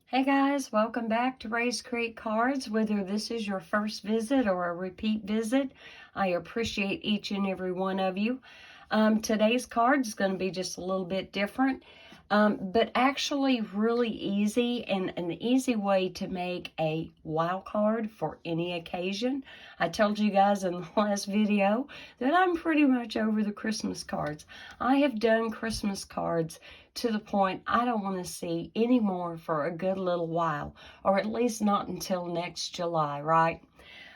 Hey guys, welcome back to Rae's Create Cards. Whether this is your first visit or a repeat visit, I appreciate each and every one of you. Today's card is going to be just a little bit different, but actually really easy and an easy way to make a wow card for any occasion. I told you guys in the last video that I'm pretty much over the Christmas cards. I have done Christmas cards to the point I don't want to see any more for a good little while, or at least not until next July, right?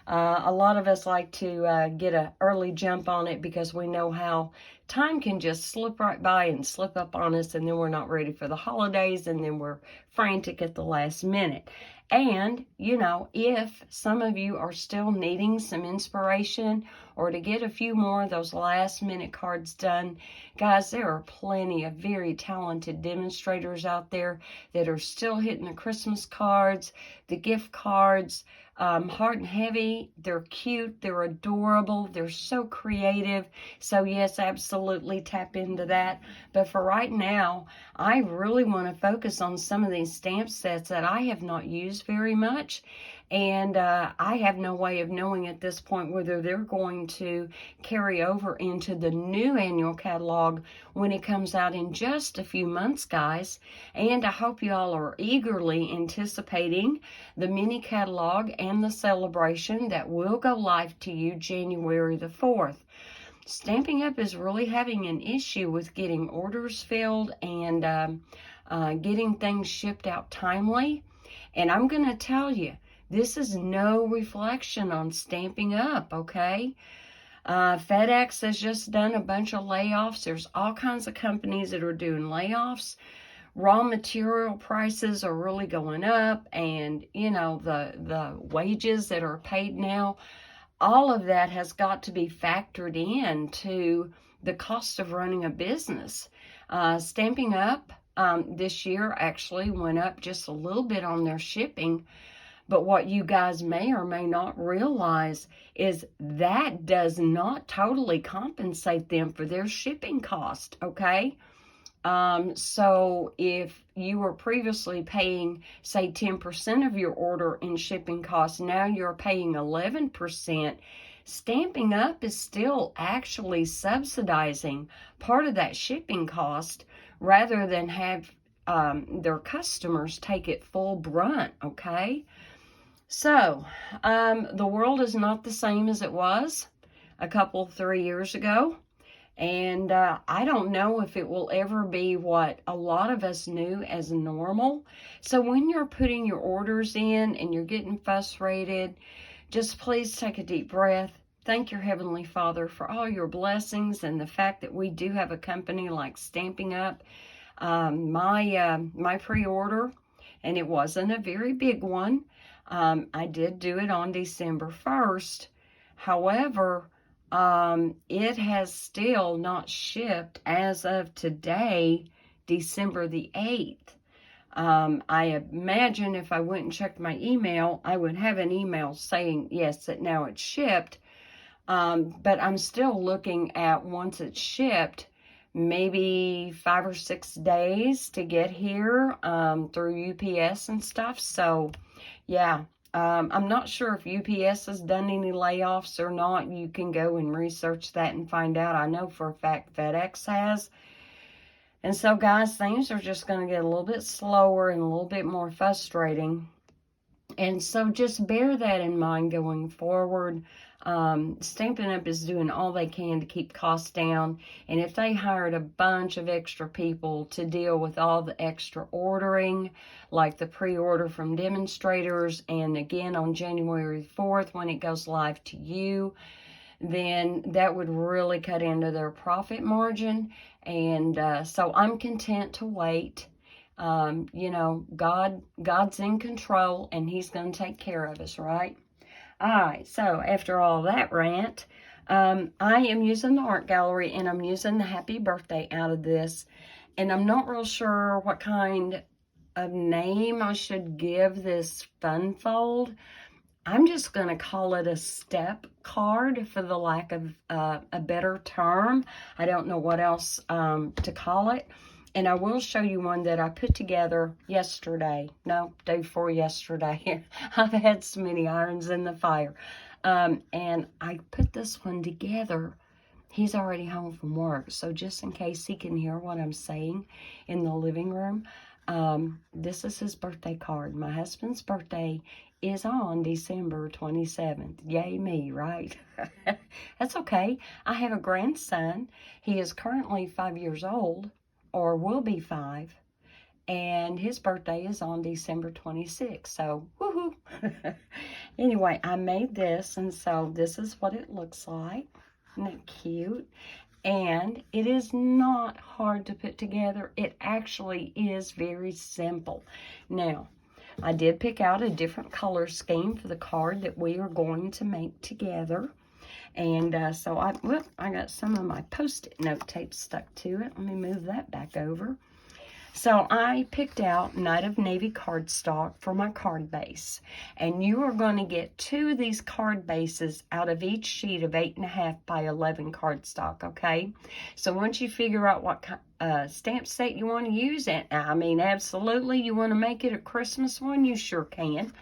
A lot of us like to get an early jump on it because we know how time can just slip right by and slip up on us, and then we're not ready for the holidays, and then we're frantic at the last minute. And, you know, if some of you are still needing some inspiration or to get a few more of those last minute cards done, guys, there are plenty of very talented demonstrators out there that are still hitting the Christmas cards, the gift cards, Heart and Heavy. They're cute, they're adorable, they're so creative. So yes, absolutely tap into that. But for right now, I really want to focus on some of these stamp sets that I have not used very much. And I have no way of knowing at this point whether they're going to carry over into the new annual catalog when it comes out in just a few months, guys. And I hope you all are eagerly anticipating the mini catalog and the celebration that will go live to you January the 4th. Stampin' Up! Is really having an issue with getting orders filled and getting things shipped out timely. And I'm going to tell you, this is no reflection on Stampin' Up!, okay? FedEx has just done a bunch of layoffs. There's all kinds of companies that are doing layoffs. Raw material prices are really going up, and, you know, the wages that are paid now, all of that has got to be factored in to the cost of running a business. Stampin' Up! This year actually went up just a little bit on their shipping. But what you guys may or may not realize is that does not totally compensate them for their shipping cost, okay? So if you were previously paying, say, 10% of your order in shipping costs, now you're paying 11%. Stampin' Up! Is still actually subsidizing part of that shipping cost rather than have their customers take it full brunt, okay? So, the world is not the same as it was a couple, 3 years ago. And I don't know if it will ever be what a lot of us knew as normal. So when you're putting your orders in and you're getting frustrated, just please take a deep breath. Thank your Heavenly Father for all your blessings and the fact that we do have a company like Stampin' Up! My pre-order, and it wasn't a very big one, I did do it on December 1st. However, it has still not shipped as of today, December the 8th. I imagine if I went and checked my email, I would have an email saying, yes, that now it's shipped. But I'm still looking at, once it's shipped, maybe 5 or 6 days to get here through UPS and stuff. So, yeah, I'm not sure if UPS has done any layoffs or not. You can go and research that and find out. I know for a fact FedEx has. And so, guys, things are just going to get a little bit slower and a little bit more frustrating. And so just bear that in mind going forward. Stampin' Up! Is doing all they can to keep costs down. And if they hired a bunch of extra people to deal with all the extra ordering, like the pre-order from demonstrators, and again on January 4th when it goes live to you, then that would really cut into their profit margin. And so I'm content to wait. You know, God's in control, and He's going to take care of us, right? All right, so after all that rant, I am using the art gallery, and I'm using the happy birthday out of this. And I'm not real sure what kind of name I should give this fun fold. I'm just going to call it a step card for the lack of a better term. I don't know what else to call it. And I will show you one that I put together yesterday. No, day before yesterday. I've had so many irons in the fire. And I put this one together. He's already home from work, so just in case he can hear what I'm saying in the living room, this is his birthday card. My husband's birthday is on December 27th. Yay me, right? That's okay. I have a grandson. He is currently 5 years old, or will be 5, and his birthday is on December 26th, so woohoo. Anyway, I made this, and so this is what it looks like. Isn't that cute? And it is not hard to put together. It actually is very simple. Now, I did pick out a different color scheme for the card that we are going to make together. And so I got some of my Post-it note tape stuck to it. Let me move that back over. So I picked out Night of Navy cardstock for my card base. And you are going to get 2 of these card bases out of each sheet of 8.5 by 11 cardstock, okay? So once you figure out what stamp set you want to use, and I mean, absolutely, you want to make it a Christmas one, you sure can.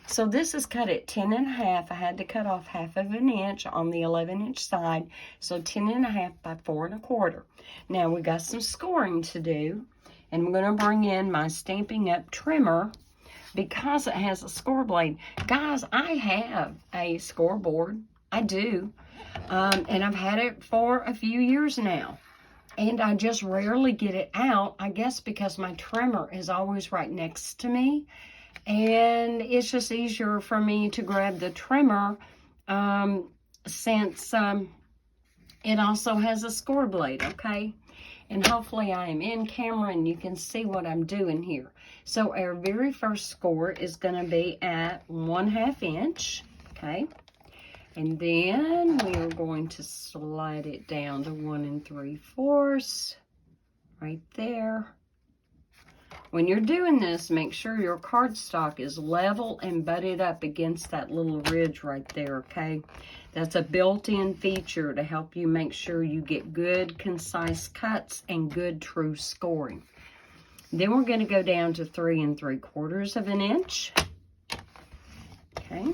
So this is cut at 10.5. I had to cut off 1/2 inch on the 11-inch side. So 10.5 by 4.25. Now we got some scoring to do. And I'm going to bring in my Stampin' Up! Trimmer because it has a score blade. Guys, I have a scoreboard. I do. And I've had it for a few years now. And I just rarely get it out, I guess because my trimmer is always right next to me. And it's just easier for me to grab the trimmer since it also has a score blade, okay? And hopefully I am in camera and you can see what I'm doing here. So our very first score is going to be at 1/2 inch, okay? And then we are going to slide it down to 1 3/4, right there. When you're doing this, make sure your cardstock is level and butted up against that little ridge right there, okay? That's a built-in feature to help you make sure you get good, concise cuts and good, true scoring. Then we're going to go down to 3 3/4 inch, okay?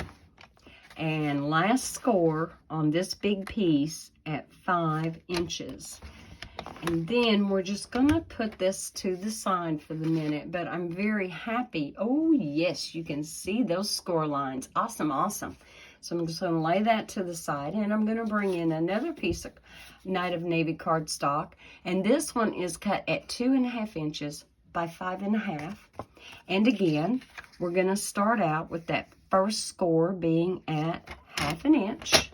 And last score on this big piece at 5 inches. And then we're just going to put this to the side for the minute, but I'm very happy. Oh, yes, you can see those score lines. Awesome, awesome. So I'm just going to lay that to the side, and I'm going to bring in another piece of Night of Navy cardstock. And this one is cut at 2.5 inches by 5.5. And again, we're going to start out with that first score being at 1/2 inch.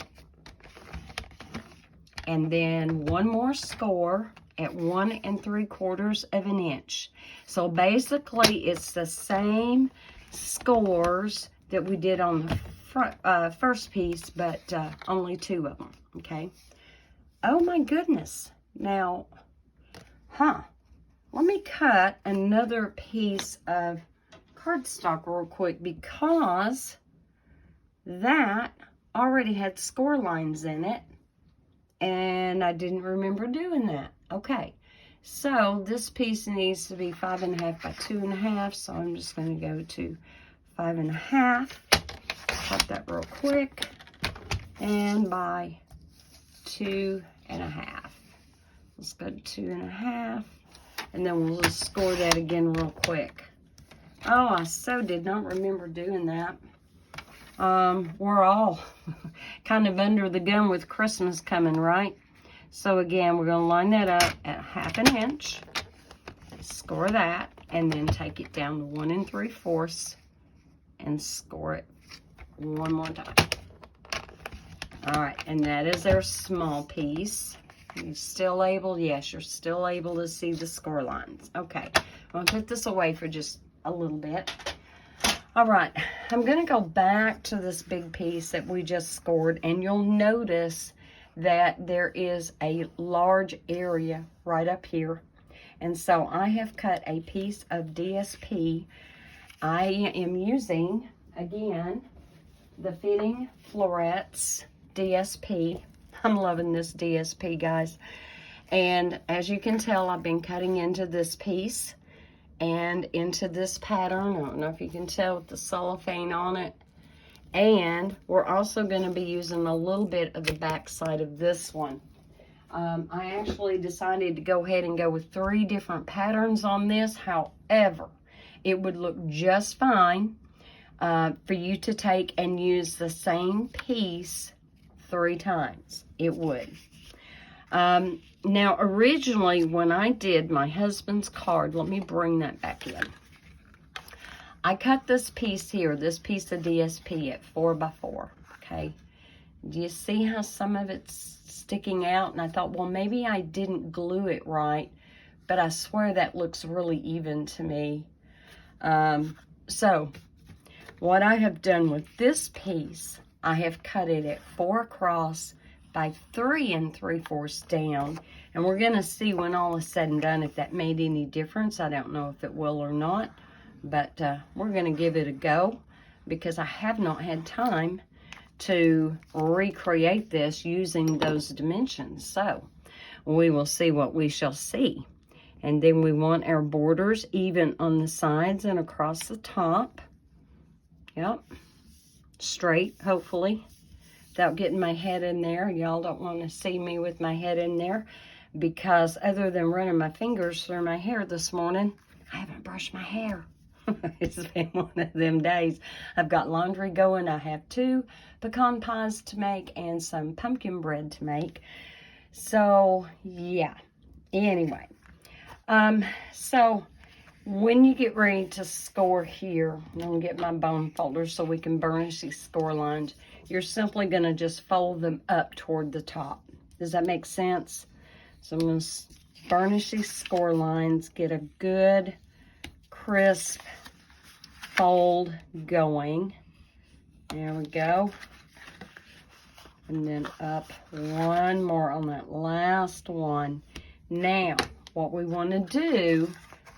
And then one more score at 1 3/4 inch. So basically, it's the same scores that we did on the first piece, but only 2 of them, okay? Oh my goodness. Now, let me cut another piece of cardstock real quick because that already had score lines in it. And I didn't remember doing that. Okay, so this piece needs to be 5.5 by 2.5. So I'm just going to go to 5.5. Cut that real quick. And by 2.5. Let's go to 2.5. And then we'll just score that again real quick. Oh, I so did not remember doing that. We're all kind of under the gun with Christmas coming, right? So again, we're going to line that up at 1/2 inch, score that, and then take it down to 1 3/4 and score it one more time. All right, and that is our small piece. You're still able, yes, you're still able to see the score lines. Okay, I'm going to put this away for just a little bit. All right, I'm going to go back to this big piece that we just scored, and you'll notice that there is a large area right up here. And so I have cut a piece of DSP. I am using, again, the Fitting Florets DSP. I'm loving this DSP, guys. And as you can tell, I've been cutting into this piece and into this pattern. I don't know if you can tell with the cellophane on it. And we're also going to be using a little bit of the back side of this one. I actually decided to go ahead and go with 3 different patterns on this. However, it would look just fine for you to take and use the same piece 3 times. It would. Now, originally, when I did my husband's card, let me bring that back in. I cut this piece here, this piece of DSP at 4x4, okay? Do you see how some of it's sticking out? And I thought, well, maybe I didn't glue it right, but I swear that looks really even to me. So, what I have done with this piece, I have cut it at 4 across by 3 3/4 down. And we're going to see when all is said and done if that made any difference. I don't know if it will or not. But we're going to give it a go because I have not had time to recreate this using those dimensions. So we will see what we shall see. And then we want our borders even on the sides and across the top. Yep. Straight, hopefully, without getting my head in there. Y'all don't want to see me with my head in there because other than running my fingers through my hair this morning, I haven't brushed my hair. It's been one of them days. I've got laundry going. I have 2 pecan pies to make and some pumpkin bread to make. So, yeah. Anyway. So, when you get ready to score here, I'm going to get my bone folder so we can burnish these score lines. You're simply going to just fold them up toward the top. Does that make sense? So, I'm going to burnish these score lines, get a good crisp fold going. There we go. And then up one more on that last one. Now, what we want to do,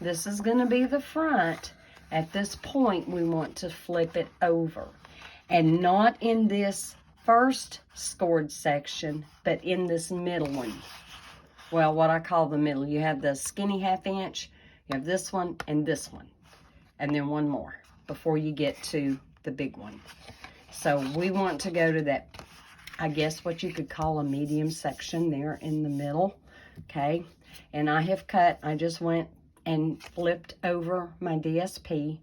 this is going to be the front. At this point, we want to flip it over. And not in this first scored section, but in this middle one. Well, what I call the middle. You have the skinny 1/2 inch. You have this one and this one. And then one more before you get to the big one. So we want to go to that, I guess what you could call a medium section there in the middle. Okay. And I have cut, I just went and flipped over my DSP.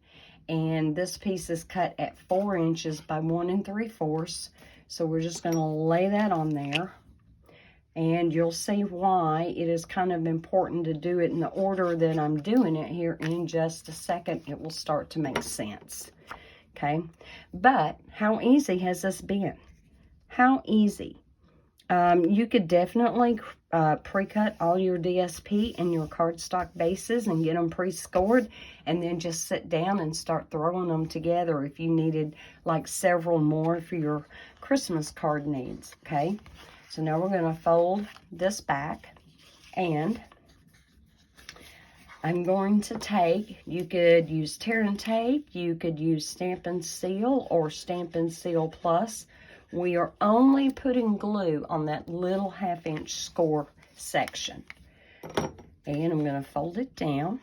And this piece is cut at 4 inches by 1 3/4. So we're just going to lay that on there. And you'll see why it is kind of important to do it in the order that I'm doing it here in just a second. It will start to make sense. Okay. But how easy has this been? How easy? You could definitely pre-cut all your DSP and your cardstock bases and get them pre-scored and then just sit down and start throwing them together if you needed like several more for your Christmas card needs. Okay. So now we're going to fold this back, and I'm going to take, you could use tear and tape, you could use Stampin' Seal or Stampin' Seal Plus. We are only putting glue on that little 1/2 inch score section. And I'm going to fold it down.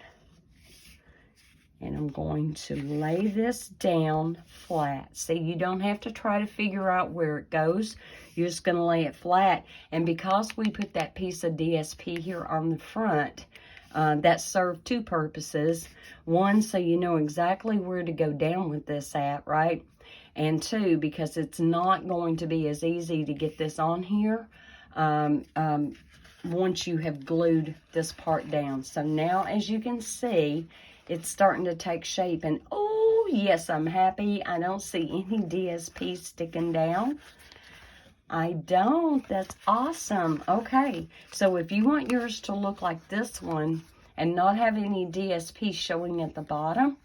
And I'm going to lay this down flat. See, you don't have to try to figure out where it goes. You're just going to lay it flat. And because we put that piece of DSP here on the front, that served 2 purposes. 1, so you know exactly where to go down with this at, right? And 2, because it's not going to be as easy to get this on here once you have glued this part down. So now, as you can see, it's starting to take shape. And oh, yes, I'm happy. I don't see any DSP sticking down. I don't. That's awesome. Okay. So if you want yours to look like this one and not have any DSP showing at the bottom,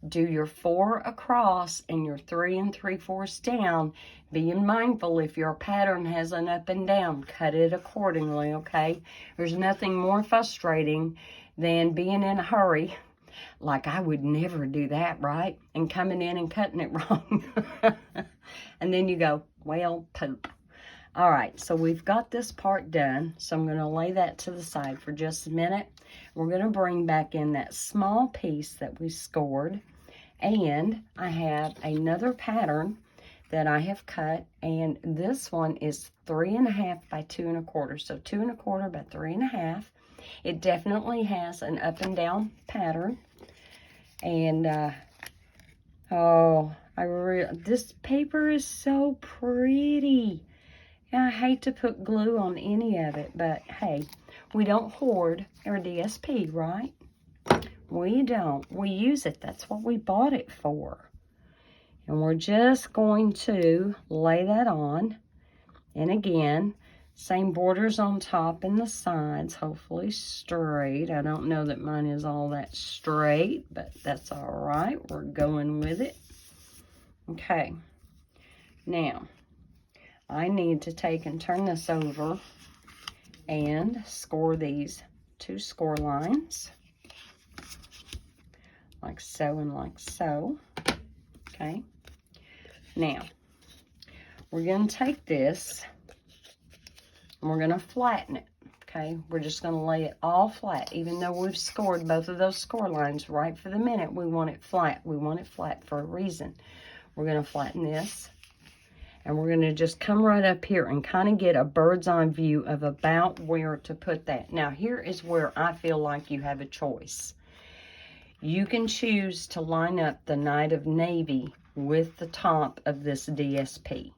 do your 4 across and your 3 3/4 down. Being mindful if your pattern has an up and down, cut it accordingly, okay? There's nothing more frustrating than being in a hurry. Like I would never do that, right? And coming in and cutting it wrong. And then you go, well, poop. All right, so we've got this part done. So I'm going to lay that to the side for just a minute. We're going to bring back in that small piece that we scored. And I have another pattern that I have cut, and this one is 3.5 by 2.25. So 2.25 by 3.5. It definitely has an up and down pattern. And this paper is so pretty. I hate to put glue on any of it, but hey, we don't hoard our DSP, right? We don't. We use it. That's what we bought it for. And we're just going to lay that on. And again, same borders on top and the sides, hopefully straight. I don't know that mine is all that straight, but that's all right. We're going with it. Okay. Now, I need to take and turn this over and score these 2 score lines. Like so and like so. Okay. Now, we're going to take this and we're going to flatten it. Okay. We're just going to lay it all flat. Even though we've scored both of those score lines right for the minute, we want it flat. We want it flat for a reason. We're going to flatten this. And we're going to just come right up here and kind of get a bird's eye view of about where to put that. Now, here is where I feel like you have a choice. You can choose to line up the Night of Navy with the top of this DSP.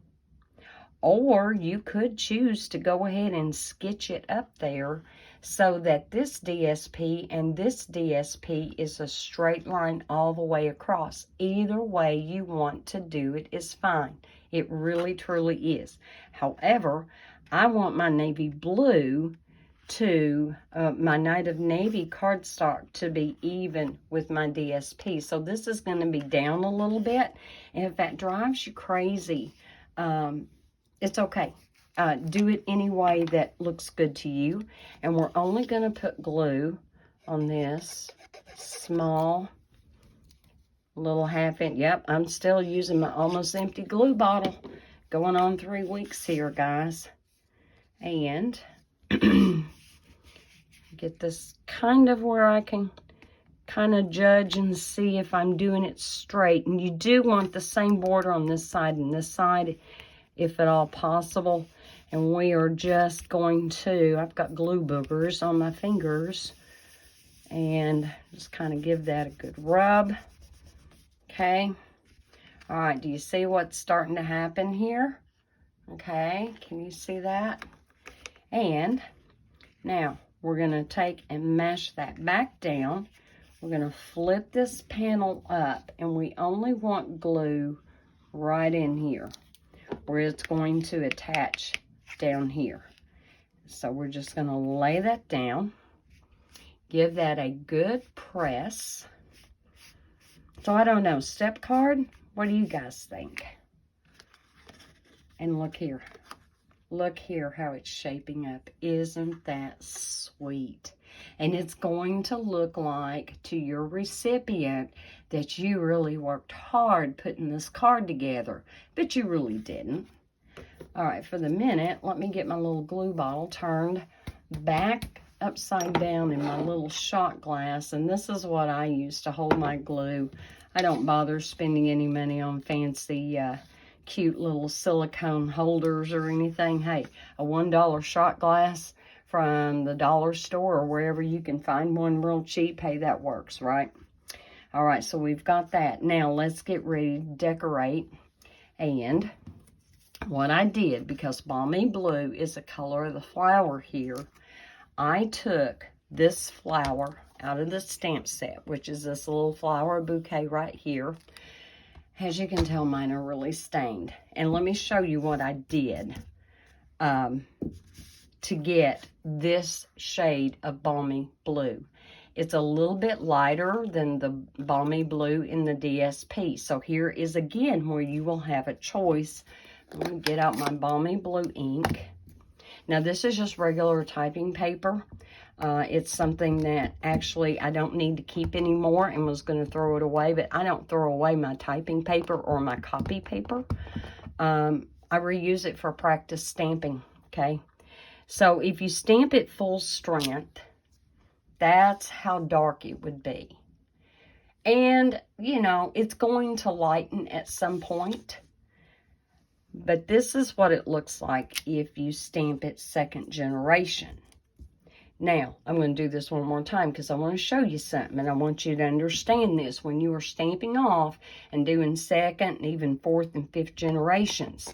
Or you could choose to go ahead and sketch it up there so that this DSP and this DSP is a straight line all the way across. Either way you want to do it is fine. It really, truly is. However, I want my navy blue to, my Night of Navy cardstock to be even with my DSP. So this is going to be down a little bit. And if that drives you crazy, it's okay. Do it any way that looks good to you. And we're only going to put glue on this small little 1/2 inch. Yep, I'm still using my almost empty glue bottle. Going on 3 weeks here, guys. And get this kind of where I can kind of judge and see if I'm doing it straight. And you do want the same border on this side and this side, if at all possible. And we are just going to, I've got glue boogers on my fingers, and just kind of give that a good rub. Okay. All right, do you see what's starting to happen here? Okay, can you see that? And now we're going to take and mash that back down. We're going to flip this panel up, and we only want glue right in here where it's going to attach down here. So we're just going to lay that down, give that a good press. So I don't know, step card, what do you guys think? And look here. Look here how it's shaping up. Isn't that sweet? And it's going to look like to your recipient that you really worked hard putting this card together, but you really didn't. All right, for the minute, let me get my little glue bottle turned back upside down in my little shot glass, and this is what I use to hold my glue. I don't bother spending any money on fancy cute little silicone holders or anything. Hey, a $1 shot glass from the dollar store or wherever you can find one real cheap, hey, that works, right? All right, so we've got that. Now let's get ready to decorate. And what I did, because Balmy Blue is the color of the flower here, I took this flower out of the stamp set, which is this little flower bouquet right here. As you can tell, mine are really stained. And let me show you what I did to get this shade of Balmy Blue. It's a little bit lighter than the Balmy Blue in the DSP. So here is again where you will have a choice. I'm going to get out my Balmy Blue ink. Now this is just regular typing paper. It's something that actually I don't need to keep anymore and was going to throw it away, but I don't throw away my typing paper or my copy paper. I reuse it for practice stamping, okay? So if you stamp it full strength, that's how dark it would be. And, you know, it's going to lighten at some point. But this is what it looks like if you stamp it second generation. Now, I'm going to do this one more time because I want to show you something. And I want you to understand this. When you are stamping off and doing second and even fourth and fifth generations,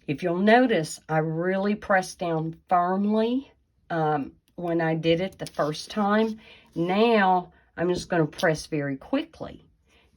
if you'll notice, I really pressed down firmly when I did it the first time. Now, I'm just going to press very quickly.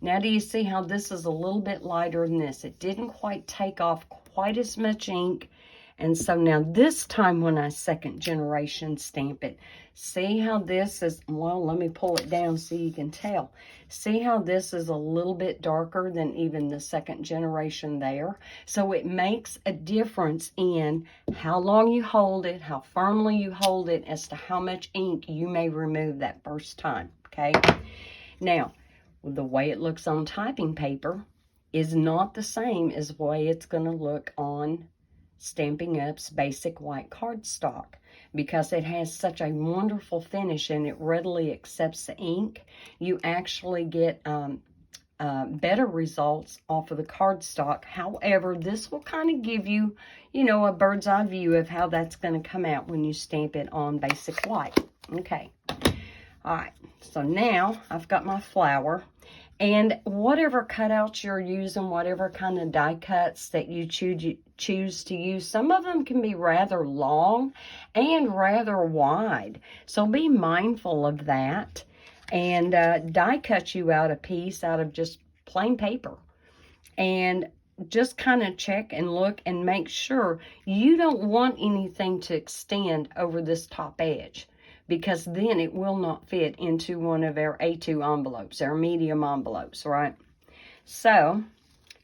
Now, do you see how this is a little bit lighter than this? It didn't quite take off quite as much ink. And so now this time when I second generation stamp it, see how this is, well, let me pull it down so you can tell. See how this is a little bit darker than even the second generation there? So it makes a difference in how long you hold it, how firmly you hold it, as to how much ink you may remove that first time, okay? Now, the way it looks on typing paper is not the same as the way it's going to look on Stampin' Up's basic white cardstock, because it has such a wonderful finish and it readily accepts the ink. You actually get better results off of the cardstock. However, this will kind of give you, you know, a bird's eye view of how that's going to come out when you stamp it on basic white. Okay. All right. So now I've got my flower. And whatever cutouts you're using, whatever kind of die cuts that you choose to use, some of them can be rather long and rather wide. So be mindful of that. And die cut you out a piece out of just plain paper. And just kind of check and look and make sure you don't want anything to extend over this top edge, because then it will not fit into one of our A2 envelopes, our medium envelopes, right? So,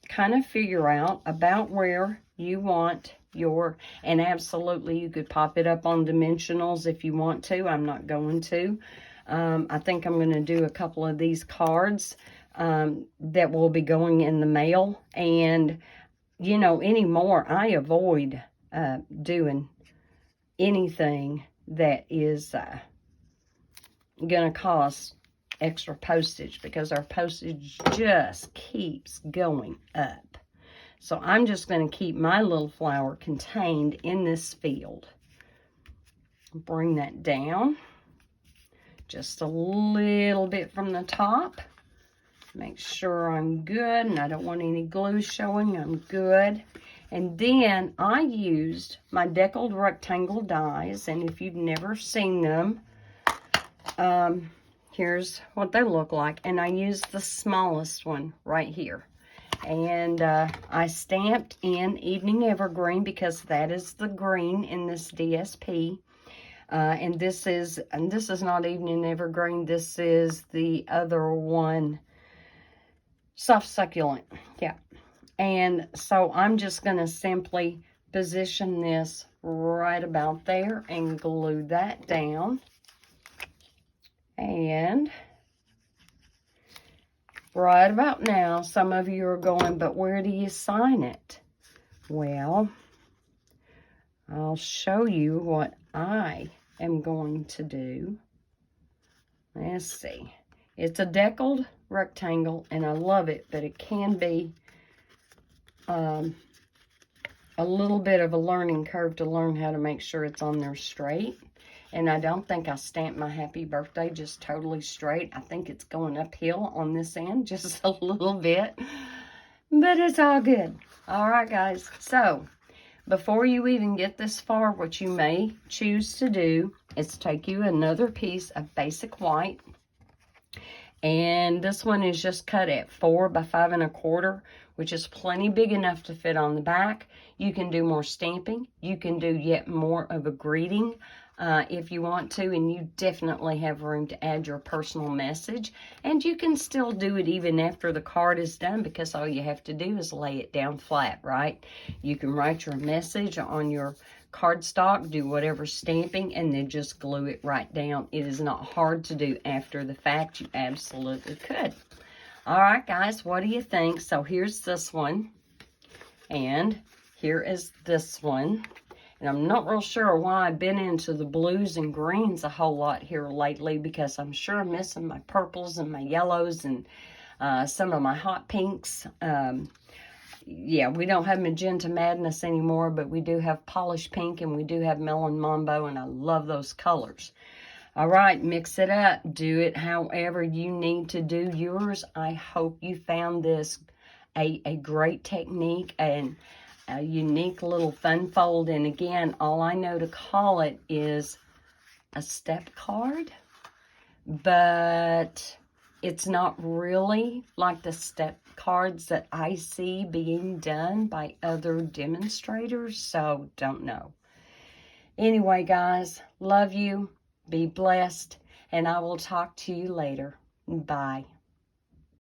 kind of figure out about where you want your, and absolutely you could pop it up on dimensionals if you want to. I'm not going to. I think I'm going to do a couple of these cards that will be going in the mail. And, you know, anymore, I avoid doing anything that is going to cost extra postage, because our postage just keeps going up. So I'm just going to keep my little flower contained in this field. Bring that down just a little bit from the top. Make sure I'm good, and I don't want any glue showing. I'm good. And then I used my deckled rectangle dies, and if you've never seen them, here's what they look like. And I used the smallest one right here. And I stamped in Evening Evergreen, because that is the green in this DSP. And this is not Evening Evergreen. This is the other one, Soft Succulent. Yeah. And so I'm just going to simply position this right about there and glue that down. And right about now, some of you are going, but where do you sign it? Well, I'll show you what I am going to do. Let's see. It's a deckled rectangle, and I love it, but it can be a little bit of a learning curve to learn how to make sure it's on there straight. And I don't think I stamped my happy birthday just totally straight. I think it's going uphill on this end just a little bit, but it's all good. All right, guys. So before you even get this far, what you may choose to do is take you another piece of basic white. And this one is just cut at 4 by 5 1/4, which is plenty big enough to fit on the back. You can do more stamping. You can do yet more of a greeting if you want to, and you definitely have room to add your personal message. And you can still do it even after the card is done, because all you have to do is lay it down flat, right? You can write your message on your cardstock, do whatever stamping, and then just glue it right down. It is not hard to do after the fact. You absolutely could. All right, guys, what do you think? So here's this one. And here is this one. And I'm not real sure why I've been into the blues and greens a whole lot here lately, because I'm sure I'm missing my purples and my yellows and some of my hot pinks. Yeah, we don't have Magenta Madness anymore, but we do have Polished Pink and we do have Melon Mambo, and I love those colors. All right, mix it up. Do it however you need to do yours. I hope you found this a great technique and a unique little fun fold. And again, all I know to call it is a step card, but it's not really like the step cards that I see being done by other demonstrators, so don't know. Anyway, guys, love you, be blessed, and I will talk to you later. Bye.